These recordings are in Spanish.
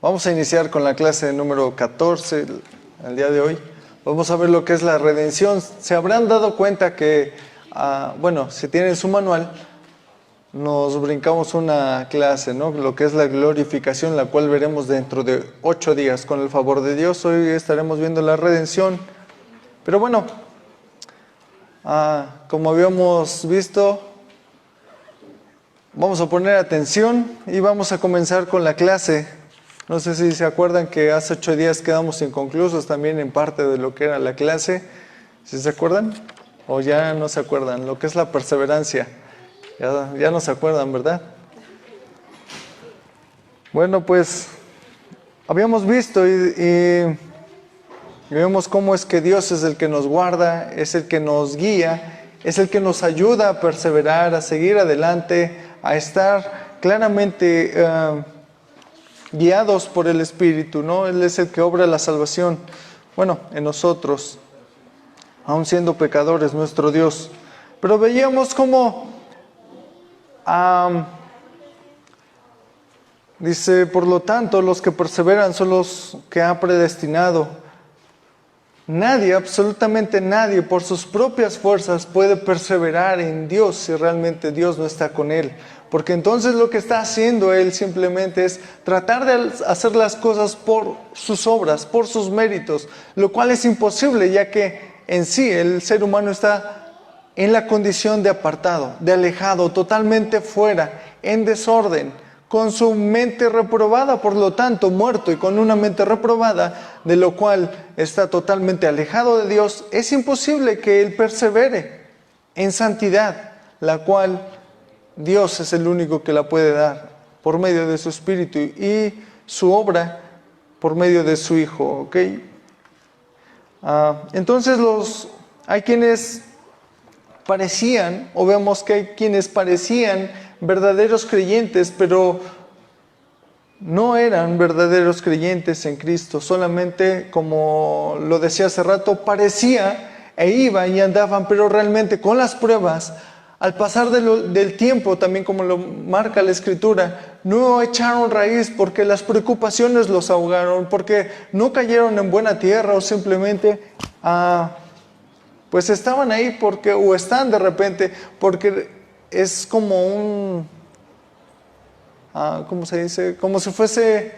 Vamos a iniciar con la clase número 14 el día de hoy. Vamos a ver lo que es la redención. Se habrán dado cuenta que, si tienen su manual, nos brincamos una clase, ¿no? Lo que es la glorificación, la cual veremos dentro de 8 días. Con el favor de Dios, hoy estaremos viendo la redención. Pero bueno, como habíamos visto, vamos a poner atención y vamos a comenzar con la clase. No sé si se acuerdan que hace 8 días quedamos inconclusos también en parte de lo que era la clase. ¿Sí se acuerdan? ¿O ya no se acuerdan? Lo que es la perseverancia. Ya no se acuerdan, ¿verdad? Bueno, pues habíamos visto y vemos cómo es que Dios es el que nos guarda, es el que nos guía, es el que nos ayuda a perseverar, a seguir adelante, a estar claramente guiados por el Espíritu, ¿no? Él es el que obra la salvación, en nosotros, aun siendo pecadores, nuestro Dios. Pero veíamos cómo, dice, por lo tanto, los que perseveran son los que ha predestinado. Nadie, absolutamente nadie, por sus propias fuerzas puede perseverar en Dios si realmente Dios no está con él. Porque entonces lo que está haciendo él simplemente es tratar de hacer las cosas por sus obras, por sus méritos, lo cual es imposible, ya que en sí el ser humano está en la condición de apartado, de alejado, totalmente fuera, en desorden, con su mente reprobada, por lo tanto muerto, y con una mente reprobada, de lo cual está totalmente alejado de Dios. Es imposible que él persevere en santidad, la cual Dios es el único que la puede dar por medio de su Espíritu y su obra por medio de su Hijo, ¿ok? Entonces hay quienes parecían, o vemos que hay quienes parecían verdaderos creyentes, pero no eran verdaderos creyentes en Cristo. Solamente, como lo decía hace rato, parecía e iban y andaban, pero realmente con las pruebas, al pasar del tiempo, también como lo marca la Escritura, no echaron raíz porque las preocupaciones los ahogaron, porque no cayeron en buena tierra, o simplemente pues estaban ahí o están de repente, porque es como ¿cómo se dice? Como si fuese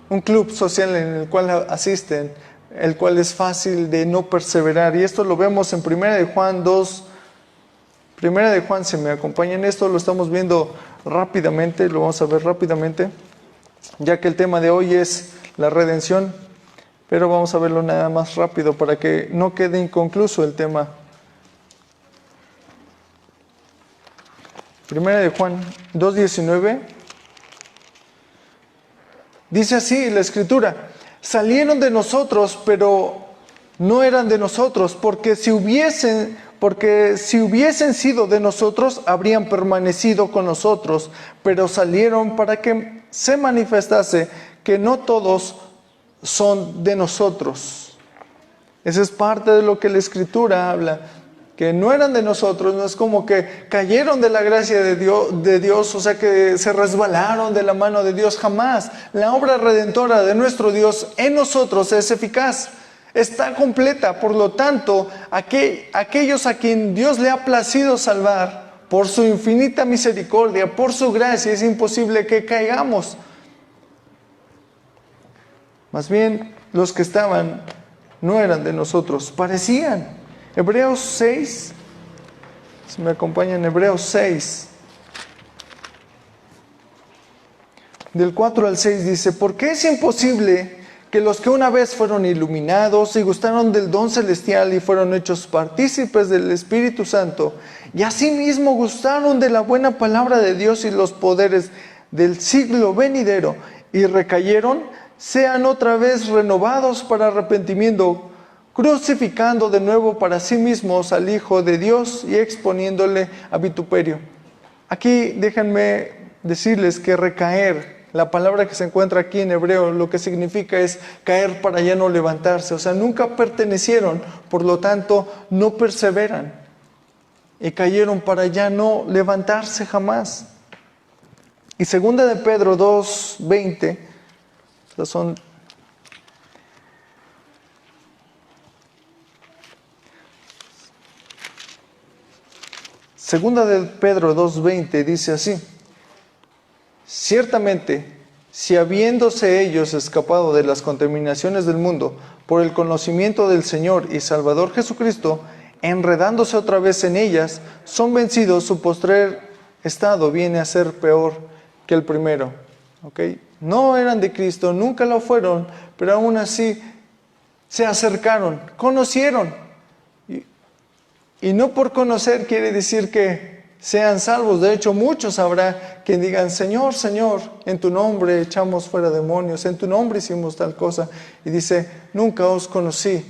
un club social en el cual asisten, el cual es fácil de no perseverar. Y esto lo vemos en 1 de Juan 2. Primera de Juan, si me acompañan, esto lo estamos viendo rápidamente, lo vamos a ver rápidamente, ya que el tema de hoy es la redención, pero vamos a verlo nada más rápido para que no quede inconcluso el tema. Primera de Juan 2:19, dice así la Escritura: salieron de nosotros, pero no eran de nosotros, porque si hubiesen sido de nosotros, habrían permanecido con nosotros, pero salieron para que se manifestase que no todos son de nosotros. Esa es parte de lo que la Escritura habla, que no eran de nosotros. No es como que cayeron de la gracia de Dios, o sea que se resbalaron de la mano de Dios. Jamás. La obra redentora de nuestro Dios en nosotros es eficaz, está completa. Por lo tanto, aquellos a quien Dios le ha placido salvar, por su infinita misericordia, por su gracia, es imposible que caigamos. Más bien, los que estaban no eran de nosotros, parecían. Hebreos 6, si me acompañan, Hebreos 6, del 4 al 6 dice: porque es imposible que los que una vez fueron iluminados y gustaron del don celestial y fueron hechos partícipes del Espíritu Santo, y asimismo gustaron de la buena palabra de Dios y los poderes del siglo venidero y recayeron, sean otra vez renovados para arrepentimiento, crucificando de nuevo para sí mismos al Hijo de Dios y exponiéndole a vituperio. Aquí déjenme decirles que recaer, la palabra que se encuentra aquí en hebreo, lo que significa es caer para ya no levantarse. O sea, nunca pertenecieron, por lo tanto, no perseveran. Y cayeron para ya no levantarse jamás. Y segunda de Pedro 2:20, son segunda de Pedro 2:20 dice así: ciertamente, si habiéndose ellos escapado de las contaminaciones del mundo por el conocimiento del Señor y Salvador Jesucristo, enredándose otra vez en ellas, son vencidos, su postrer estado viene a ser peor que el primero. ¿Okay? No eran de Cristo, nunca lo fueron, pero aún así se acercaron, conocieron. Y no por conocer quiere decir que sean salvos. De hecho, muchos habrá que digan: Señor, Señor, en tu nombre echamos fuera demonios, en tu nombre hicimos tal cosa. Y dice: nunca os conocí.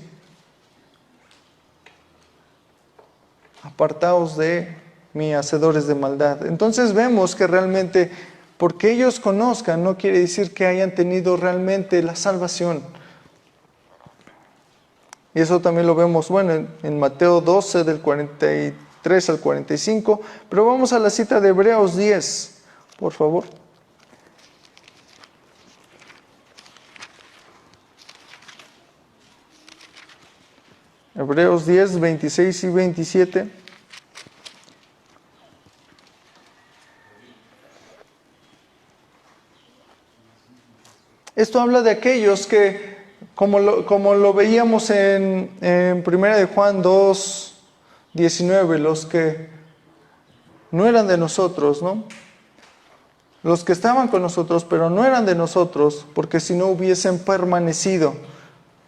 Apartaos de mí, hacedores de maldad. Entonces vemos que realmente, porque ellos conozcan, no quiere decir que hayan tenido realmente la salvación. Y eso también lo vemos, bueno, en Mateo 12, del 43 al 45. Pero vamos a la cita de Hebreos 10, por favor. Hebreos 10, 26 y 27. Esto habla de aquellos que, como lo veíamos en 1 de Juan 2, 19, los que no eran de nosotros, ¿no? Los que estaban con nosotros, pero no eran de nosotros, porque si no hubiesen permanecido.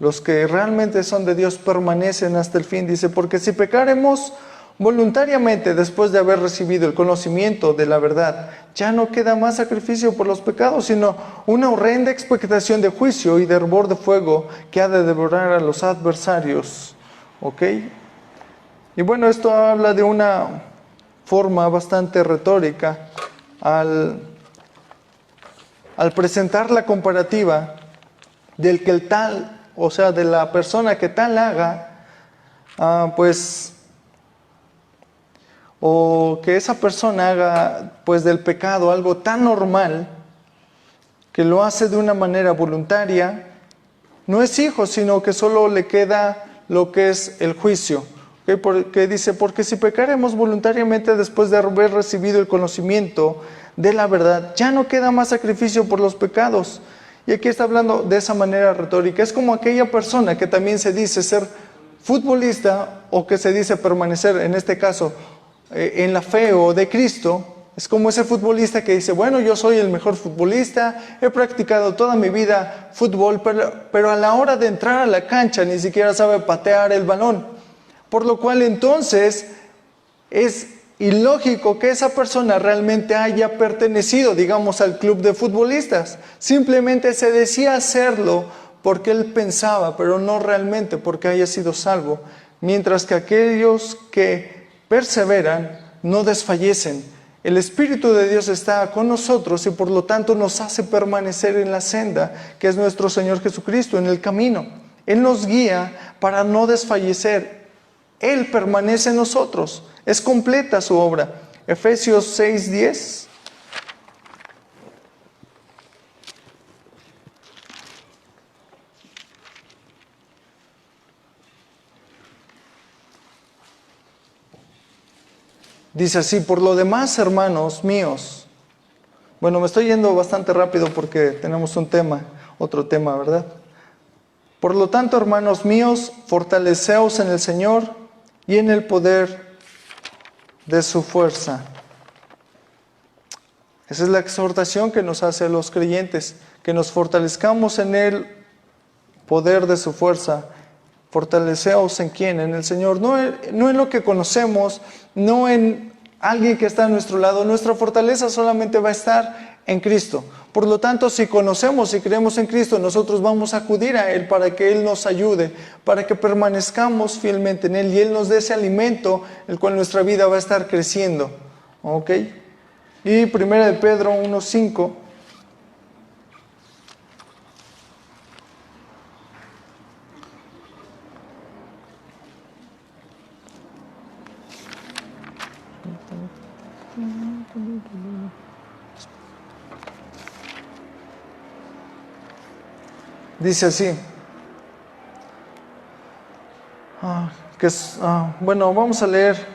Los que realmente son de Dios permanecen hasta el fin. Dice: porque si pecaremos voluntariamente después de haber recibido el conocimiento de la verdad, ya no queda más sacrificio por los pecados, sino una horrenda expectación de juicio y de hervor de fuego que ha de devorar a los adversarios. ¿Ok? Y bueno, esto habla de una forma bastante retórica al presentar la comparativa del que el tal, o sea, de la persona que tal haga, o que esa persona haga pues del pecado algo tan normal, que lo hace de una manera voluntaria, no es hijo, sino que solo le queda lo que es el juicio. ¿Okay? Porque dice: porque si pecaremos voluntariamente después de haber recibido el conocimiento de la verdad, ya no queda más sacrificio por los pecados. Y aquí está hablando de esa manera retórica. Es como aquella persona que también se dice ser futbolista, o que se dice permanecer, en este caso, en la fe o de Cristo. Es como ese futbolista que dice: bueno, yo soy el mejor futbolista, he practicado toda mi vida fútbol, pero a la hora de entrar a la cancha ni siquiera sabe patear el balón. Por lo cual entonces es ilógico que esa persona realmente haya pertenecido, digamos, al club de futbolistas. Simplemente se decía hacerlo porque él pensaba, pero no realmente porque haya sido salvo. Mientras que aquellos que perseveran no desfallecen. El Espíritu de Dios está con nosotros y por lo tanto nos hace permanecer en la senda que es nuestro Señor Jesucristo, en el camino. Él nos guía para no desfallecer. Él permanece en nosotros. Es completa su obra. Efesios 6:10. Dice así: por lo demás, hermanos míos. Bueno, me estoy yendo bastante rápido porque tenemos otro tema, ¿verdad? Por lo tanto, hermanos míos, fortaleceos en el Señor y en el poder de su fuerza. Esa es la exhortación que nos hace a los creyentes, que nos fortalezcamos en el poder de su fuerza. Fortaleceos en quién, en el Señor, no en lo que conocemos, no en alguien que está a nuestro lado. Nuestra fortaleza solamente va a estar en Cristo. Por lo tanto, si conocemos y creemos en Cristo, nosotros vamos a acudir a Él para que Él nos ayude, para que permanezcamos fielmente en Él y Él nos dé ese alimento, el cual nuestra vida va a estar creciendo. ¿Ok? Y 1 de Pedro 1:5. Dice así. Bueno, vamos a leer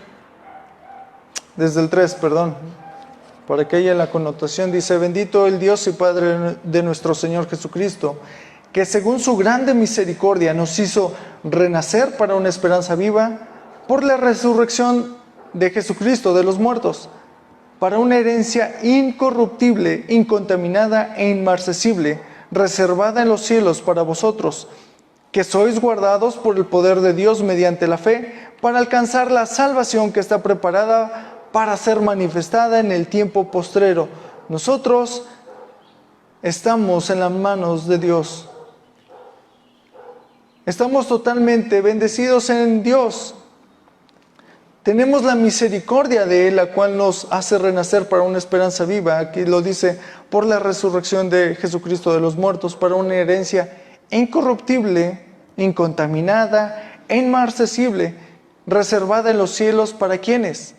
desde el 3, perdón, para que haya la connotación. Dice: bendito el Dios y Padre de nuestro Señor Jesucristo, que según su grande misericordia nos hizo renacer para una esperanza viva por la resurrección de Jesucristo de los muertos, para una herencia incorruptible, incontaminada e inmarcesible, reservada en los cielos para vosotros, que sois guardados por el poder de Dios mediante la fe, para alcanzar la salvación que está preparada para ser manifestada en el tiempo postrero. Nosotros estamos en las manos de Dios. Estamos totalmente bendecidos en Dios. Tenemos la misericordia de Él, la cual nos hace renacer para una esperanza viva. Aquí lo dice: por la resurrección de Jesucristo de los muertos, para una herencia incorruptible, incontaminada e inmarcesible, reservada en los cielos. ¿Para quiénes?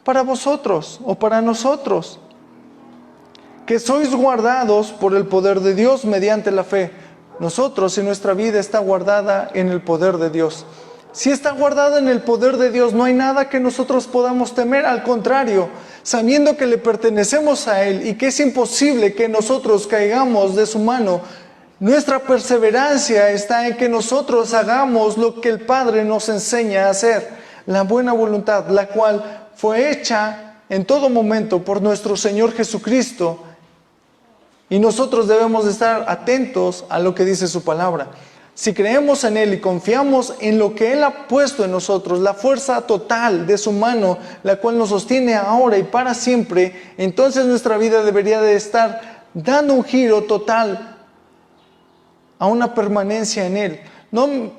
Para vosotros o para nosotros, que sois guardados por el poder de Dios mediante la fe. Nosotros, y nuestra vida está guardada en el poder de Dios. Si está guardada en el poder de Dios, no hay nada que nosotros podamos temer. Al contrario, sabiendo que le pertenecemos a Él y que es imposible que nosotros caigamos de su mano, nuestra perseverancia está en que nosotros hagamos lo que el Padre nos enseña a hacer, la buena voluntad, la cual fue hecha en todo momento por nuestro Señor Jesucristo. Y nosotros debemos de estar atentos a lo que dice su palabra. Si creemos en Él y confiamos en lo que Él ha puesto en nosotros, la fuerza total de su mano, la cual nos sostiene ahora y para siempre, entonces nuestra vida debería de estar dando un giro total a una permanencia en Él. No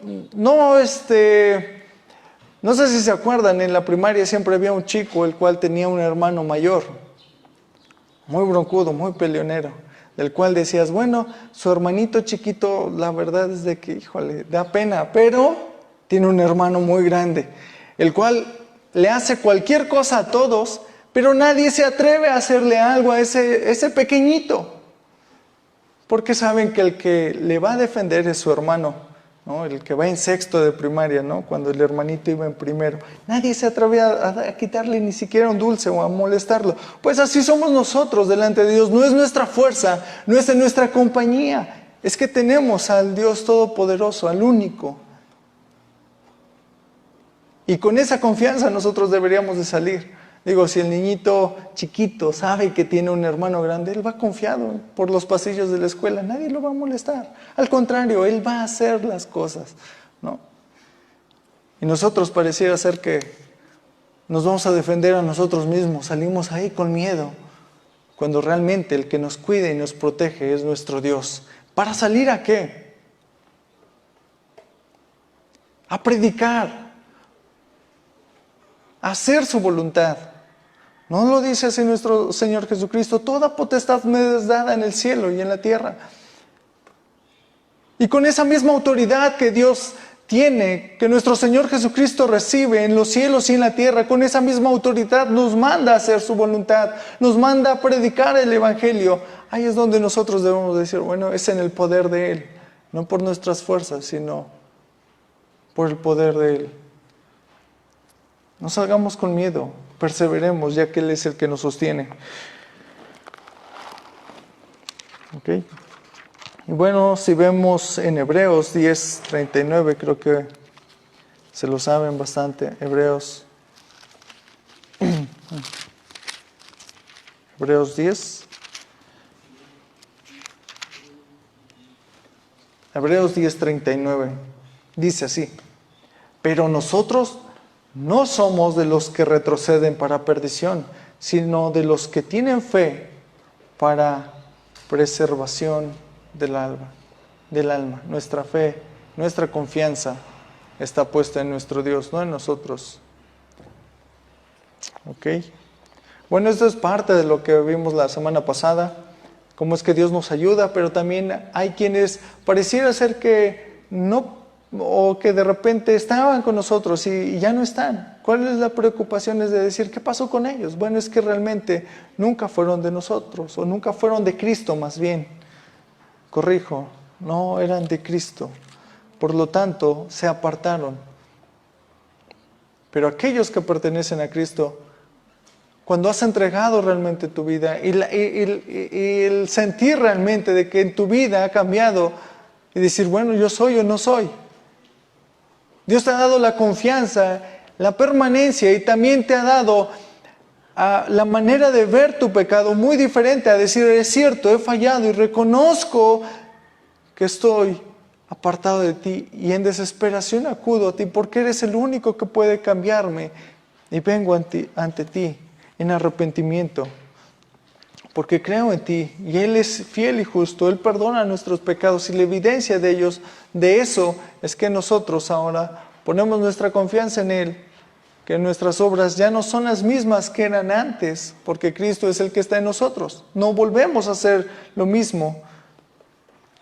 sé si se acuerdan, en la primaria siempre había un chico el cual tenía un hermano mayor, muy broncudo, muy peleonero, del cual decías: bueno, su hermanito chiquito, la verdad es de que, híjole, da pena, pero tiene un hermano muy grande, el cual le hace cualquier cosa a todos, pero nadie se atreve a hacerle algo a ese pequeñito, porque saben que el que le va a defender es su hermano, ¿no? El que va en sexto de primaria, ¿no? Cuando el hermanito iba en primero. Nadie se atreve a quitarle ni siquiera un dulce o a molestarlo. Pues así somos nosotros delante de Dios. No es nuestra fuerza, no es en nuestra compañía. Es que tenemos al Dios Todopoderoso, al único. Y con esa confianza nosotros deberíamos de salir. Digo, si el niñito chiquito sabe que tiene un hermano grande, él va confiado por los pasillos de la escuela, nadie lo va a molestar. Al contrario, él va a hacer las cosas, ¿no? Y nosotros pareciera ser que nos vamos a defender a nosotros mismos, salimos ahí con miedo, cuando realmente el que nos cuida y nos protege es nuestro Dios. ¿Para salir a qué? A predicar, a hacer su voluntad. ¿No lo dice así nuestro Señor Jesucristo? Toda potestad me es dada en el cielo y en la tierra. Y con esa misma autoridad que Dios tiene, que nuestro Señor Jesucristo recibe en los cielos y en la tierra, con esa misma autoridad nos manda a hacer su voluntad, nos manda a predicar el Evangelio. Ahí es donde nosotros debemos decir: bueno, es en el poder de Él, no por nuestras fuerzas, sino por el poder de Él. No salgamos con miedo, perseveremos, ya que Él es el que nos sostiene. ¿Ok? Y bueno, si vemos en Hebreos 10:39, creo que se lo saben bastante. Hebreos 10. Hebreos 10:39. Dice así: pero nosotros no somos de los que retroceden para perdición, sino de los que tienen fe para preservación del alma. Nuestra fe, nuestra confianza está puesta en nuestro Dios, no en nosotros. ¿Ok? Bueno, esto es parte de lo que vimos la semana pasada, cómo es que Dios nos ayuda, pero también hay quienes pareciera ser que no, o que de repente estaban con nosotros y ya no están. ¿Cuál es la preocupación? Es de decir, ¿qué pasó con ellos? Bueno, es que realmente nunca fueron de nosotros, o nunca fueron de Cristo más bien. Corrijo, no eran de Cristo. Por lo tanto, se apartaron. Pero aquellos que pertenecen a Cristo, cuando has entregado realmente tu vida y el sentir realmente de que en tu vida ha cambiado y decir, bueno, yo soy o no soy. Dios te ha dado la confianza, la permanencia y también te ha dado la manera de ver tu pecado muy diferente, a decir, es cierto, he fallado y reconozco que estoy apartado de ti y en desesperación acudo a ti porque eres el único que puede cambiarme y vengo ante ti en arrepentimiento porque creo en ti y Él es fiel y justo, Él perdona nuestros pecados y la evidencia de ellos, de eso es que nosotros ahora ponemos nuestra confianza en Él, que nuestras obras ya no son las mismas que eran antes porque Cristo es el que está en nosotros, no volvemos a hacer lo mismo.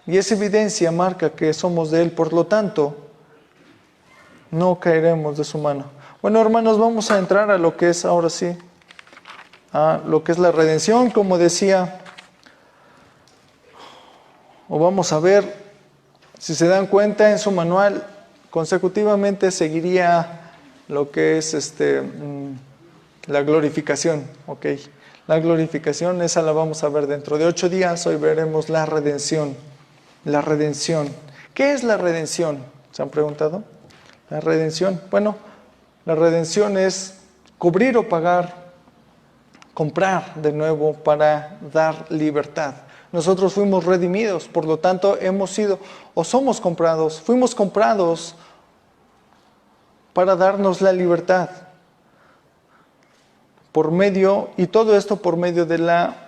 Y esa evidencia marca que somos de Él, por lo tanto, no caeremos de su mano. Bueno, hermanos, vamos a entrar a lo que es ahora sí, a lo que es la redención, como decía, o vamos a ver, si se dan cuenta en su manual, consecutivamente seguiría lo que es la glorificación, ¿ok? La glorificación, esa la vamos a ver dentro de 8 días, hoy veremos la redención. La redención. ¿Qué es la redención? ¿Se han preguntado? La redención. Bueno, la redención es cubrir o pagar, comprar de nuevo para dar libertad. Nosotros fuimos redimidos, por lo tanto hemos sido o somos comprados, fuimos comprados para darnos la libertad. Por medio, y todo esto por medio de la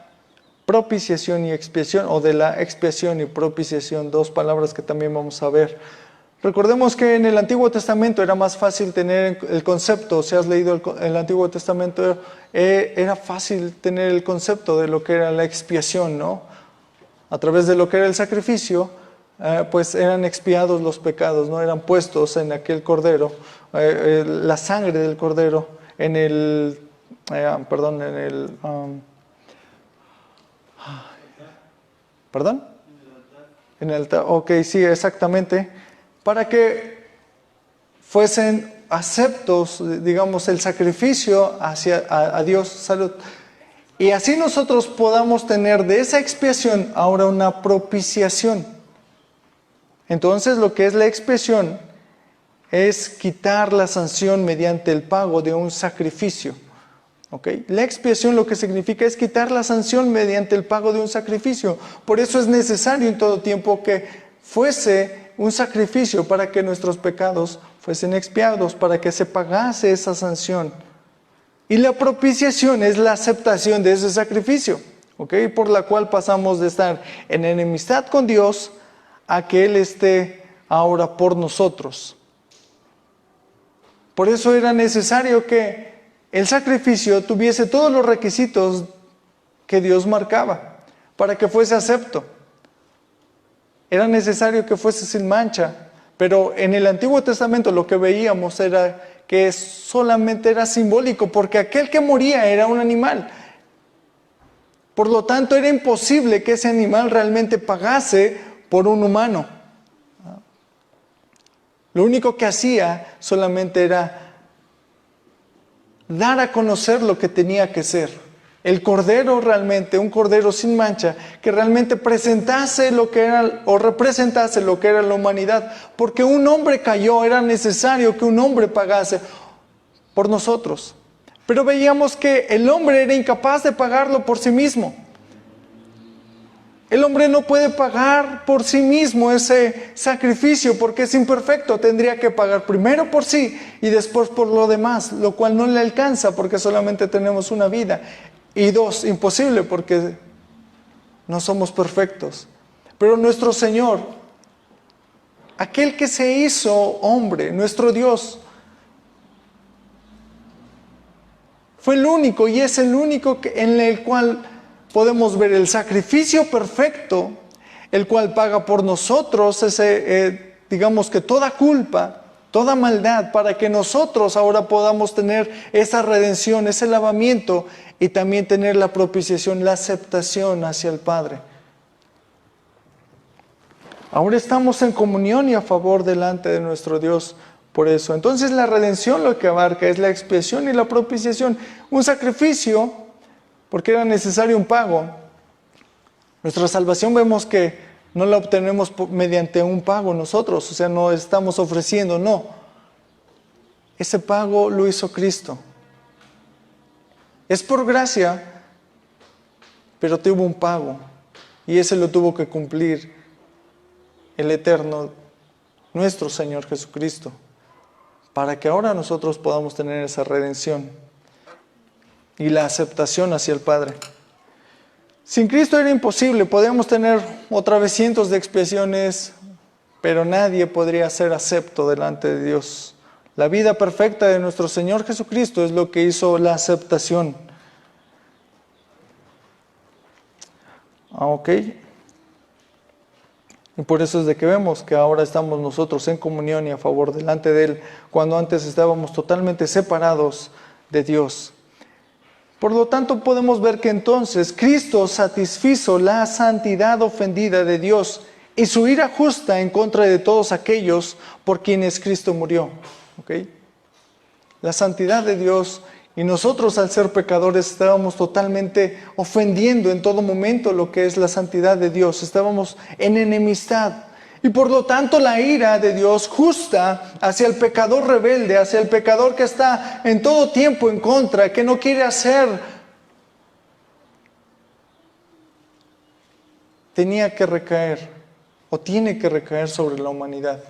propiciación y expiación, o de la expiación y propiciación, dos palabras que también vamos a ver. Recordemos que en el Antiguo Testamento era más fácil tener el concepto, si has leído el Antiguo Testamento, era fácil tener el concepto de lo que era la expiación, ¿no? A través de lo que era el sacrificio, pues eran expiados los pecados, ¿no? Eran puestos en aquel cordero, la sangre del cordero, en el ¿Perdón? En el altar. Ok, sí, exactamente. Para que fuesen aceptos, digamos, el sacrificio hacia a Dios, salud. Y así nosotros podamos tener de esa expiación ahora una propiciación. Entonces, lo que es la expiación es quitar la sanción mediante el pago de un sacrificio. ¿Okay? La expiación lo que significa es quitar la sanción mediante el pago de un sacrificio. Por eso es necesario en todo tiempo que fuese un sacrificio para que nuestros pecados fuesen expiados, para que se pagase esa sanción. Y la propiciación es la aceptación de ese sacrificio, ¿okay? Por la cual pasamos de estar en enemistad con Dios a que Él esté ahora por nosotros. Por eso era necesario que el sacrificio tuviese todos los requisitos que Dios marcaba para que fuese acepto. Era necesario que fuese sin mancha, pero en el Antiguo Testamento lo que veíamos era que solamente era simbólico, porque aquel que moría era un animal. Por lo tanto, era imposible que ese animal realmente pagase por un humano. Lo único que hacía solamente era dar a conocer lo que tenía que ser. El cordero realmente, un cordero sin mancha, que realmente presentase lo que era, o representase lo que era la humanidad. Porque un hombre cayó, era necesario que un hombre pagase por nosotros. Pero veíamos que el hombre era incapaz de pagarlo por sí mismo. El hombre no puede pagar por sí mismo ese sacrificio porque es imperfecto. Tendría que pagar primero por sí y después por lo demás, lo cual no le alcanza porque solamente tenemos una vida. Y dos, imposible porque no somos perfectos. Pero nuestro Señor, aquel que se hizo hombre, nuestro Dios, fue el único y es el único en el cual podemos ver el sacrificio perfecto, el cual paga por nosotros digamos que toda culpa, toda maldad, para que nosotros ahora podamos tener esa redención, ese lavamiento y también tener la propiciación, la aceptación hacia el Padre. Ahora estamos en comunión y a favor delante de nuestro Dios por eso. Entonces la redención lo que abarca es la expiación y la propiciación, un sacrificio porque era necesario un pago. Nuestra salvación vemos que no la obtenemos mediante un pago nosotros, o sea, no estamos ofreciendo, no. Ese pago lo hizo Cristo. Es por gracia, pero tuvo un pago, y ese lo tuvo que cumplir el eterno, nuestro Señor Jesucristo, para que ahora nosotros podamos tener esa redención y la aceptación hacia el Padre. Sin Cristo era imposible, podíamos tener otra vez cientos de expiaciones, pero nadie podría ser acepto delante de Dios. La vida perfecta de nuestro Señor Jesucristo es lo que hizo la aceptación. Ok. Y por eso es de que vemos que ahora estamos nosotros en comunión y a favor delante de Él, cuando antes estábamos totalmente separados de Dios. Por lo tanto, podemos ver que entonces Cristo satisfizo la santidad ofendida de Dios y su ira justa en contra de todos aquellos por quienes Cristo murió. ¿Okay? La santidad de Dios, y nosotros al ser pecadores estábamos totalmente ofendiendo en todo momento lo que es la santidad de Dios. Estábamos en enemistad. Y por lo tanto la ira de Dios justa hacia el pecador rebelde, hacia el pecador que está en todo tiempo en contra, que no quiere hacer, tenía que recaer o tiene que recaer sobre la humanidad.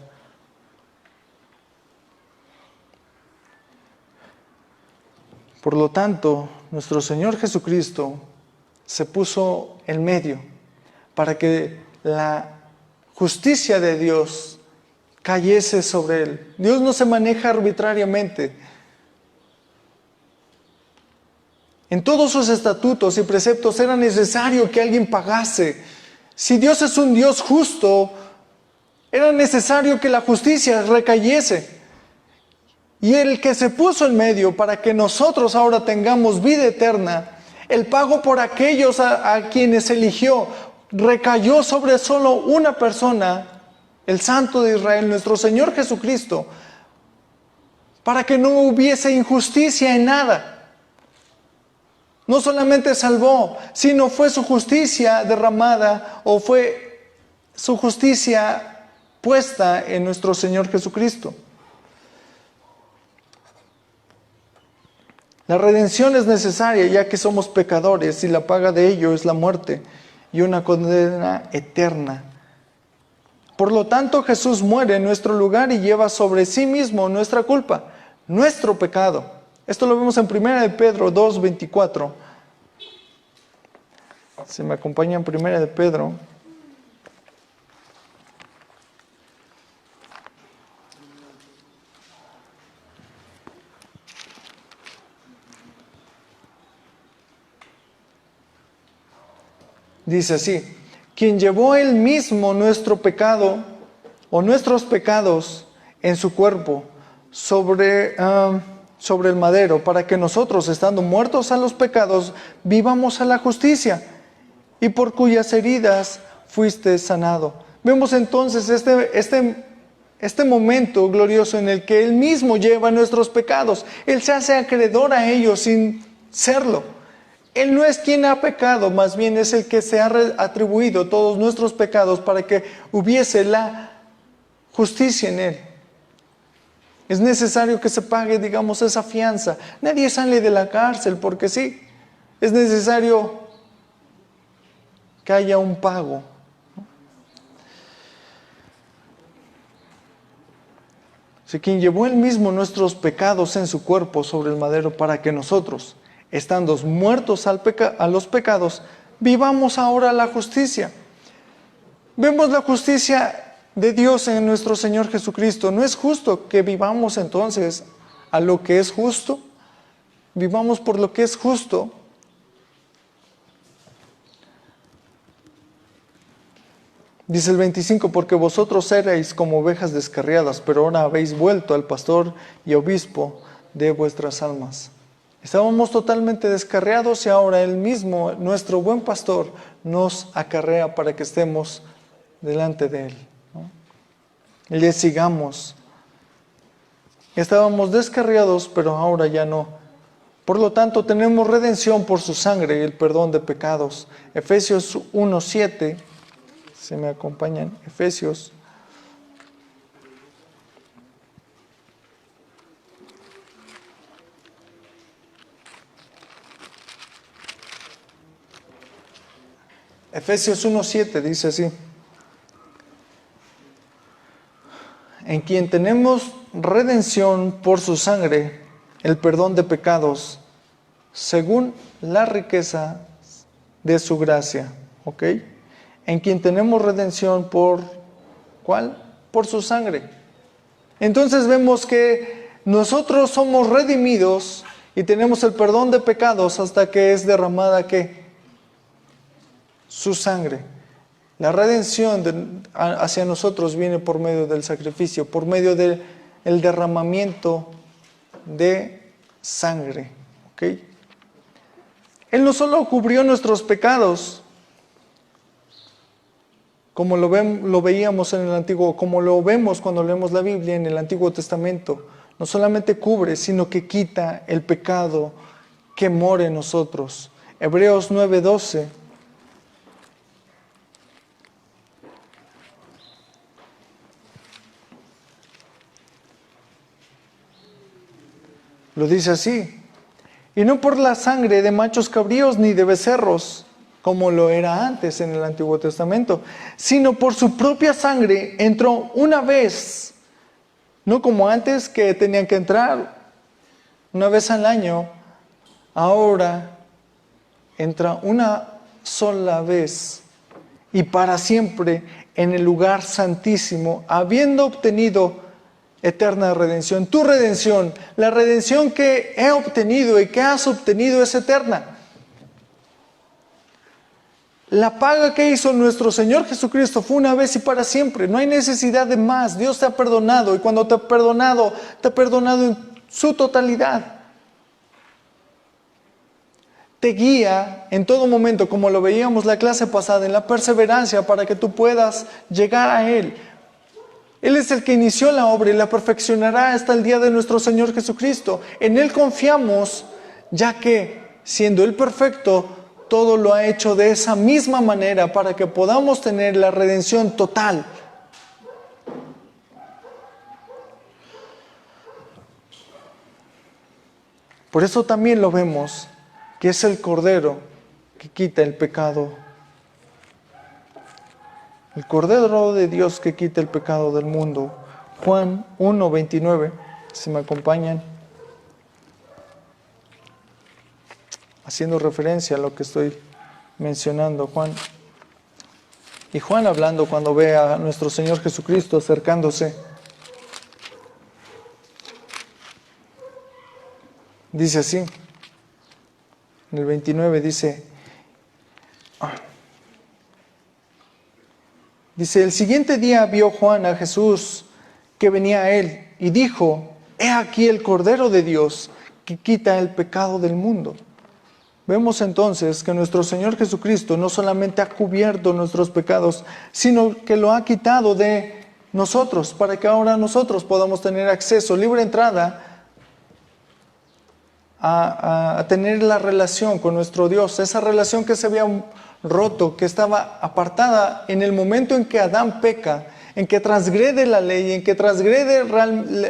Por lo tanto, nuestro Señor Jesucristo se puso en medio para que la justicia de Dios cayese sobre Él. Dios no se maneja arbitrariamente. En todos sus estatutos y preceptos era necesario que alguien pagase. Si Dios es un Dios justo, era necesario que la justicia recayese. Y el que se puso en medio para que nosotros ahora tengamos vida eterna, el pago por aquellos a quienes eligió, recayó sobre solo una persona, el Santo de Israel, nuestro Señor Jesucristo, para que no hubiese injusticia en nada. No solamente salvó, sino fue su justicia derramada o fue su justicia puesta en nuestro Señor Jesucristo. La redención es necesaria ya que somos pecadores y la paga de ello es la muerte y una condena eterna. Por lo tanto, Jesús muere en nuestro lugar y lleva sobre sí mismo nuestra culpa, nuestro pecado. Esto lo vemos en 1 de Pedro 2:24. Si me acompañan, 1 de Pedro. Dice así: quien llevó él mismo nuestro pecado o nuestros pecados en su cuerpo sobre el madero, para que nosotros, estando muertos a los pecados, vivamos a la justicia, y por cuyas heridas fuiste sanado. Vemos entonces este momento glorioso en el que Él mismo lleva nuestros pecados. Él se hace acreedor a ellos sin serlo. Él no es quien ha pecado, más bien es el que se ha atribuido todos nuestros pecados para que hubiese la justicia en Él. Es necesario que se pague, digamos, esa fianza. Nadie sale de la cárcel porque sí. Es necesario que haya un pago. Si quien llevó él mismo nuestros pecados en su cuerpo sobre el madero para que nosotros, estando muertos a los pecados, vivamos ahora la justicia. Vemos la justicia de Dios en nuestro Señor Jesucristo. ¿No es justo que vivamos entonces a lo que es justo? Vivamos por lo que es justo. Dice el 25, porque vosotros erais como ovejas descarriadas, pero ahora habéis vuelto al pastor y obispo de vuestras almas. Estábamos totalmente descarriados y ahora Él mismo, nuestro buen pastor, nos acarrea para que estemos delante de Él, ¿no? Y le sigamos. Estábamos descarriados, pero ahora ya no. Por lo tanto, tenemos redención por su sangre y el perdón de pecados. Efesios 1:7. Si me acompañan, Efesios. Efesios 1:7 dice así: en quien tenemos redención por su sangre, el perdón de pecados, según la riqueza de su gracia. ¿Ok? En quien tenemos redención por, ¿cuál? Por su sangre. Entonces vemos que nosotros somos redimidos y tenemos el perdón de pecados hasta que es derramada, ¿qué? Su sangre. La redención hacia nosotros viene por medio del sacrificio, por medio del derramamiento de sangre. ¿Ok? Él no solo cubrió nuestros pecados, como lo veíamos en el Antiguo, como lo vemos cuando leemos la Biblia en el Antiguo Testamento. No solamente cubre, sino que quita el pecado que mora en nosotros. Hebreos 9:12. Lo dice así: y no por la sangre de machos cabríos ni de becerros, como lo era antes en el Antiguo Testamento, sino por su propia sangre entró una vez, no como antes que tenían que entrar una vez al año, ahora entra una sola vez y para siempre en el lugar santísimo, habiendo obtenido eterna redención. Tu redención, la redención que he obtenido y que has obtenido es eterna. La paga que hizo nuestro Señor Jesucristo fue una vez y para siempre. No hay necesidad de más. Dios te ha perdonado y cuando te ha perdonado en su totalidad. Te guía en todo momento, como lo veíamos la clase pasada, en la perseverancia para que tú puedas llegar a Él. Él es el que inició la obra y la perfeccionará hasta el día de nuestro Señor Jesucristo. En Él confiamos, ya que, siendo Él perfecto, todo lo ha hecho de esa misma manera para que podamos tener la redención total. Por eso también lo vemos, que es el Cordero que quita el pecado. El Cordero de Dios que quita el pecado del mundo. Juan 1:29, si me acompañan. Haciendo referencia a lo que estoy mencionando, Juan. Y Juan hablando cuando ve a nuestro Señor Jesucristo acercándose. Dice así, en el 29 dice, el siguiente día vio Juan a Jesús que venía a él y dijo, he aquí el Cordero de Dios que quita el pecado del mundo. Vemos entonces que nuestro Señor Jesucristo no solamente ha cubierto nuestros pecados, sino que lo ha quitado de nosotros, para que ahora nosotros podamos tener acceso, libre entrada, a tener la relación con nuestro Dios, esa relación que se había roto, que estaba apartada en el momento en que Adán peca, en que transgrede la ley, en que transgrede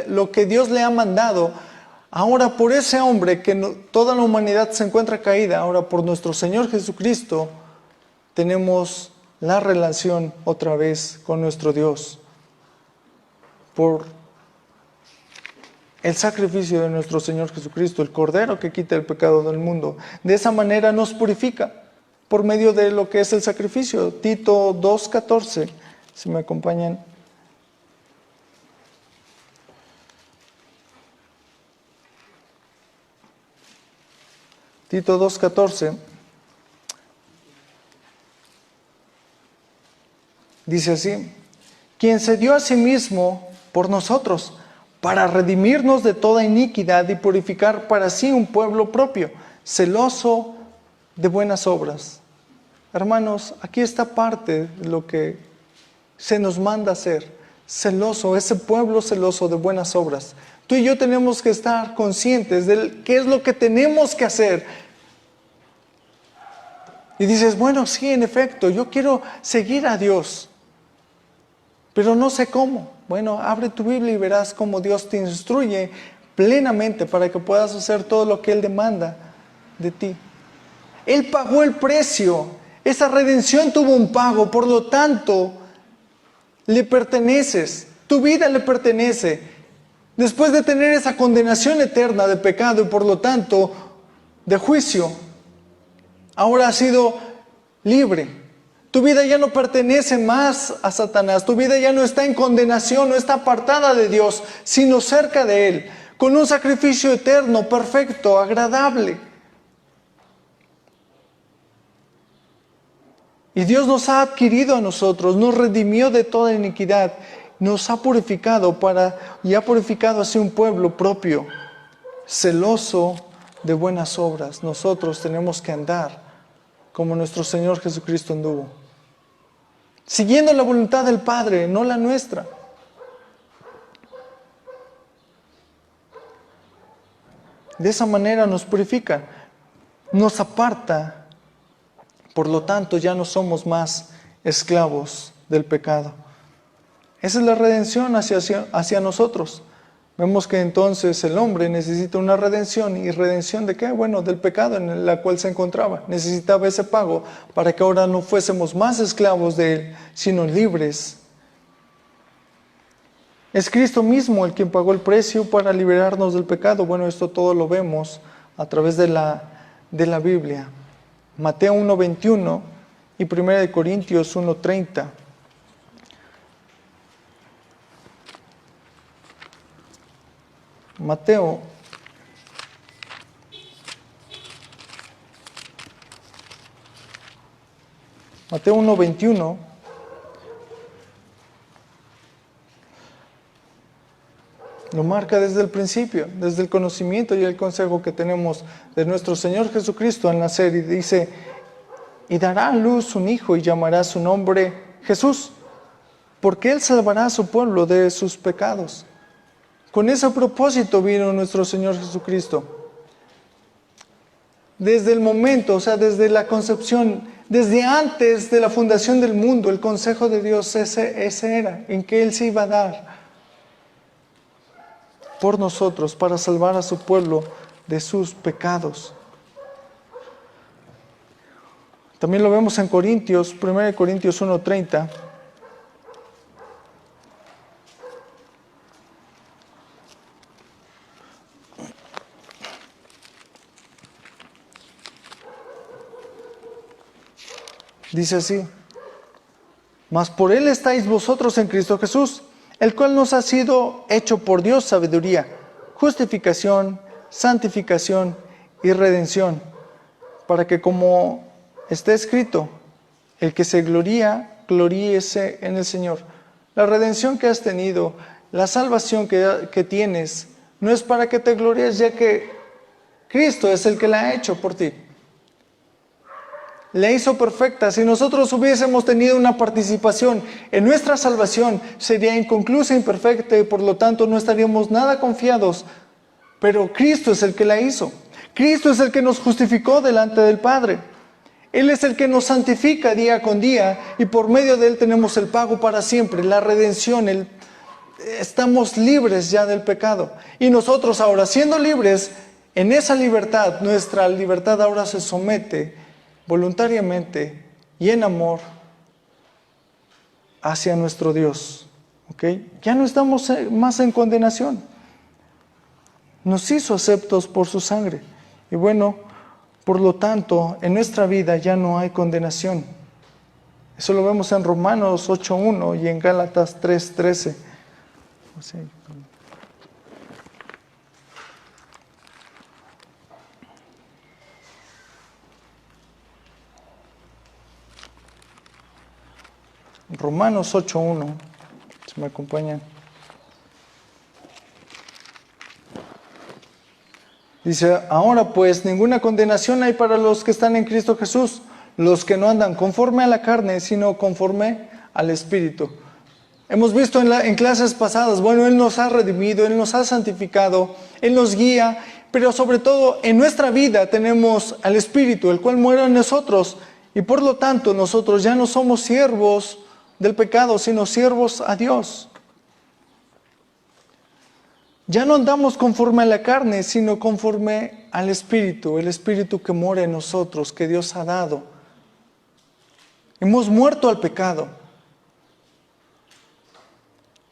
lo que Dios le ha mandado. Ahora por ese hombre que toda la humanidad se encuentra caída, ahora por nuestro Señor Jesucristo, tenemos la relación otra vez con nuestro Dios por el sacrificio de nuestro Señor Jesucristo, el Cordero que quita el pecado del mundo. De esa manera nos purifica por medio de lo que es el sacrificio. Tito 2:14, si me acompañan. Tito 2:14 dice así: quien se dio a sí mismo por nosotros, para redimirnos de toda iniquidad y purificar para sí un pueblo propio, celoso de buenas obras. Hermanos, aquí está parte de lo que se nos manda hacer. Celoso, ese pueblo celoso de buenas obras. Tú y yo tenemos que estar conscientes de qué es lo que tenemos que hacer. Y dices, bueno, sí, en efecto, yo quiero seguir a Dios, pero no sé cómo. Bueno, abre tu Biblia y verás cómo Dios te instruye plenamente para que puedas hacer todo lo que Él demanda de ti. Él pagó el precio. Esa redención tuvo un pago, por lo tanto, le perteneces. Tu vida le pertenece. Después de tener esa condenación eterna de pecado y por lo tanto de juicio, ahora has sido libre. Tu vida ya no pertenece más a Satanás. Tu vida ya no está en condenación, no está apartada de Dios, sino cerca de Él, con un sacrificio eterno, perfecto, agradable. Y Dios nos ha adquirido a nosotros, nos redimió de toda iniquidad, nos ha purificado y ha purificado así un pueblo propio, celoso de buenas obras. Nosotros tenemos que andar como nuestro Señor Jesucristo anduvo, siguiendo la voluntad del Padre, no la nuestra. De esa manera nos purifica, nos aparta. Por lo tanto, ya no somos más esclavos del pecado. Esa es la redención hacia nosotros. Vemos que entonces el hombre necesita una redención. ¿Y redención de qué? Bueno, del pecado en el cual se encontraba. Necesitaba ese pago para que ahora no fuésemos más esclavos de Él, sino libres. Es Cristo mismo el quien pagó el precio para liberarnos del pecado. Bueno, esto todo lo vemos a través de la Biblia. Mateo 1:21 y 1 Corintios 1:30. Mateo 1:21 lo marca desde el principio, desde el conocimiento y el consejo que tenemos de nuestro Señor Jesucristo al nacer, y dice: y dará a luz un hijo y llamará su nombre Jesús, porque Él salvará a su pueblo de sus pecados. Con ese propósito vino nuestro Señor Jesucristo. Desde el momento, o sea, desde la concepción, desde antes de la fundación del mundo, el consejo de Dios ese era, en que Él se iba a dar por nosotros, para salvar a su pueblo de sus pecados. También lo vemos en Corintios, 1 Corintios 1:30. Dice así: mas por Él estáis vosotros en Cristo Jesús, el cual nos ha sido hecho por Dios sabiduría, justificación, santificación y redención, para que, como está escrito, el que se gloría, gloríese en el Señor. La redención que has tenido, la salvación que tienes, no es para que te gloríes, ya que Cristo es el que la ha hecho por ti. La hizo perfecta. Si nosotros hubiésemos tenido una participación en nuestra salvación, sería inconclusa, imperfecta, y por lo tanto no estaríamos nada confiados. Pero Cristo es el que la hizo. Cristo es el que nos justificó delante del Padre. Él es el que nos santifica día con día, y por medio de Él tenemos el pago para siempre, la redención. Estamos libres ya del pecado. Y nosotros ahora, siendo libres, en esa libertad, nuestra libertad ahora se somete voluntariamente y en amor hacia nuestro Dios. ¿Ok? Ya no estamos más en condenación. Nos hizo aceptos por su sangre. Y bueno, por lo tanto, en nuestra vida ya no hay condenación. Eso lo vemos en Romanos 8:1 y en Gálatas 3:13. Romanos 8:1, si me acompañan. Dice, ahora pues ninguna condenación hay para los que están en Cristo Jesús, los que no andan conforme a la carne, sino conforme al Espíritu. Hemos visto en clases pasadas, bueno, Él nos ha redimido, Él nos ha santificado, Él nos guía, pero sobre todo en nuestra vida tenemos al Espíritu, el cual muere en nosotros, y por lo tanto nosotros ya no somos siervos del pecado, sino siervos a Dios. Ya no andamos conforme a la carne, sino conforme al Espíritu, el Espíritu que mora en nosotros, que Dios ha dado. Hemos muerto al pecado.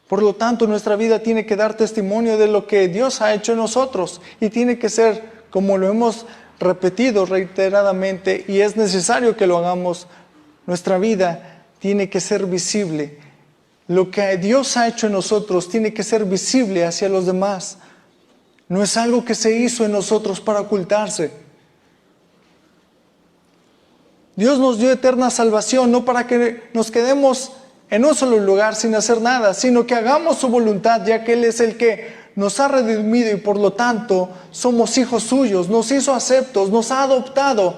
Por lo tanto, nuestra vida tiene que dar testimonio de lo que Dios ha hecho en nosotros y tiene que ser, como lo hemos repetido reiteradamente, y es necesario que lo hagamos, nuestra vida tiene que ser visible. Lo que Dios ha hecho en nosotros tiene que ser visible hacia los demás. No es algo que se hizo en nosotros para ocultarse. Dios nos dio eterna salvación, no para que nos quedemos en un solo lugar sin hacer nada, sino que hagamos su voluntad, ya que Él es el que nos ha redimido y por lo tanto somos hijos suyos, nos hizo aceptos, nos ha adoptado.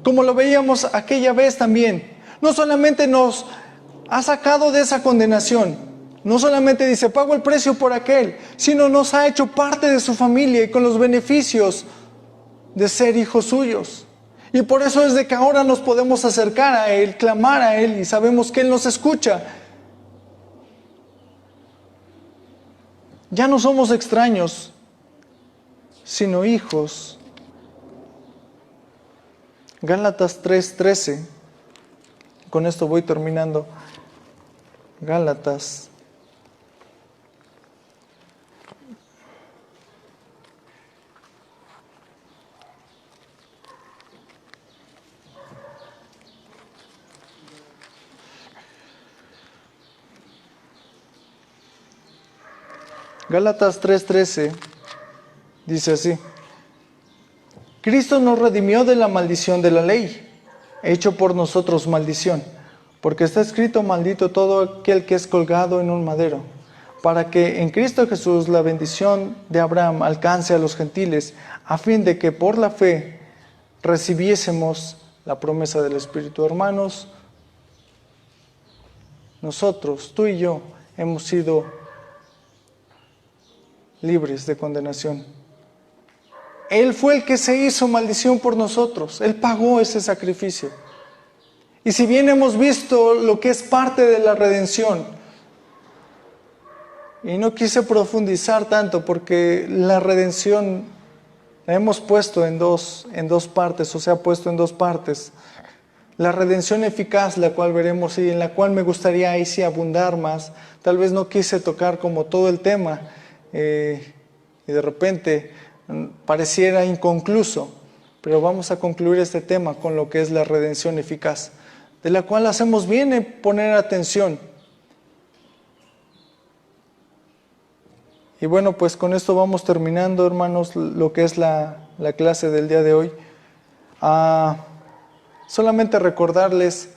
Como lo veíamos aquella vez también, no solamente nos ha sacado de esa condenación, no solamente dice, pago el precio por aquel, sino nos ha hecho parte de su familia y con los beneficios de ser hijos suyos. Y por eso es de que ahora nos podemos acercar a Él, clamar a Él y sabemos que Él nos escucha. Ya no somos extraños, sino hijos. Gálatas 3:13. Con esto voy terminando. Gálatas. Gálatas 3:13 dice así: Cristo nos redimió de la maldición de la ley, hecho por nosotros maldición, porque está escrito, maldito todo aquel que es colgado en un madero, para que en Cristo Jesús la bendición de Abraham alcance a los gentiles, a fin de que por la fe recibiésemos la promesa del Espíritu. Hermanos, nosotros, tú y yo, hemos sido libres de condenación. Él fue el que se hizo maldición por nosotros. Él pagó ese sacrificio. Y si bien hemos visto lo que es parte de la redención, y no quise profundizar tanto porque la redención la hemos puesto en dos partes, o se ha puesto en dos partes. La redención eficaz, la cual veremos y en la cual me gustaría ahí sí abundar más. Tal vez no quise tocar como todo el tema y de repente pareciera inconcluso, pero vamos a concluir este tema con lo que es la redención eficaz, de la cual hacemos bien en poner atención. Y bueno, pues con esto vamos terminando, hermanos, lo que es la clase del día de hoy. Solamente recordarles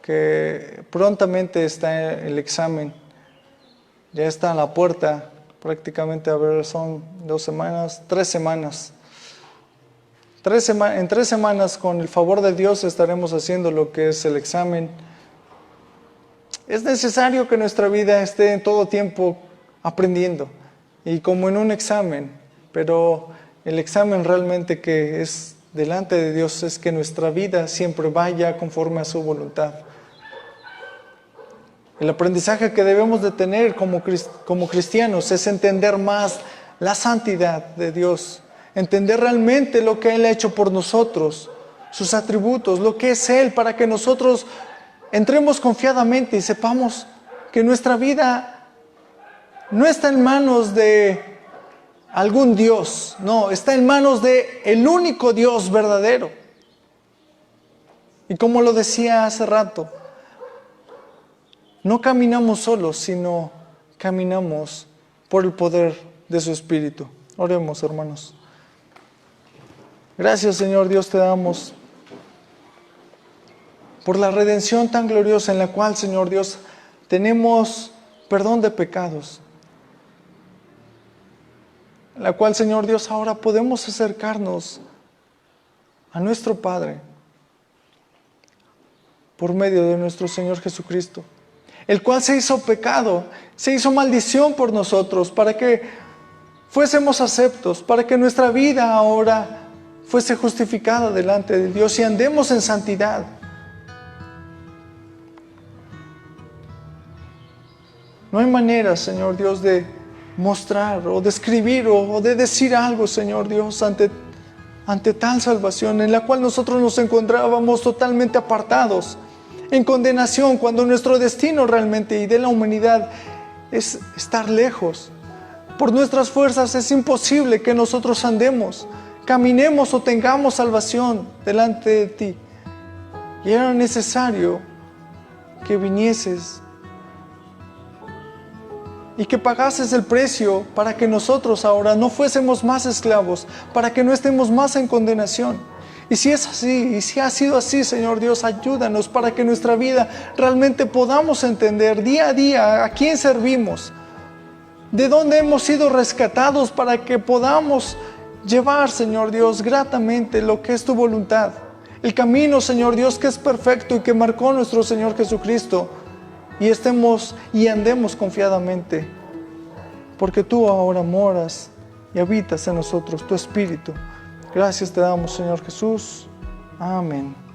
que prontamente está el examen, ya está a la puerta, prácticamente, a ver, son 2 semanas, 3 semanas. En 3 semanas, con el favor de Dios, estaremos haciendo lo que es el examen. Es necesario que nuestra vida esté en todo tiempo aprendiendo, y como en un examen, pero el examen realmente que es delante de Dios es que nuestra vida siempre vaya conforme a su voluntad. El aprendizaje que debemos de tener como cristianos es entender más la santidad de Dios, entender realmente lo que Él ha hecho por nosotros, sus atributos, lo que es Él, para que nosotros entremos confiadamente y sepamos que nuestra vida no está en manos de algún Dios, no, está en manos de el único Dios verdadero. Y como lo decía hace rato, no caminamos solos, sino caminamos por el poder de su Espíritu. Oremos, hermanos. Gracias, Señor Dios, te damos por la redención tan gloriosa en la cual, Señor Dios, tenemos perdón de pecados. En la cual, Señor Dios, ahora podemos acercarnos a nuestro Padre por medio de nuestro Señor Jesucristo, el cual se hizo pecado, se hizo maldición por nosotros, para que fuésemos aceptos, para que nuestra vida ahora fuese justificada delante de Dios y andemos en santidad. No hay manera, Señor Dios, de mostrar o de escribir o de decir algo, Señor Dios, ante tal salvación en la cual nosotros nos encontrábamos totalmente apartados, en condenación, cuando nuestro destino realmente y de la humanidad es estar lejos. Por nuestras fuerzas es imposible que nosotros andemos, caminemos o tengamos salvación delante de ti. Y era necesario que vinieses y que pagases el precio para que nosotros ahora no fuésemos más esclavos, para que no estemos más en condenación. Y si es así, y si ha sido así, Señor Dios, ayúdanos para que nuestra vida realmente podamos entender día a día a quién servimos, de dónde hemos sido rescatados, para que podamos llevar, Señor Dios, gratamente lo que es tu voluntad. El camino, Señor Dios, que es perfecto y que marcó nuestro Señor Jesucristo. Y estemos y andemos confiadamente, porque tú ahora moras y habitas en nosotros, tu Espíritu. Gracias te damos, Señor Jesús. Amén.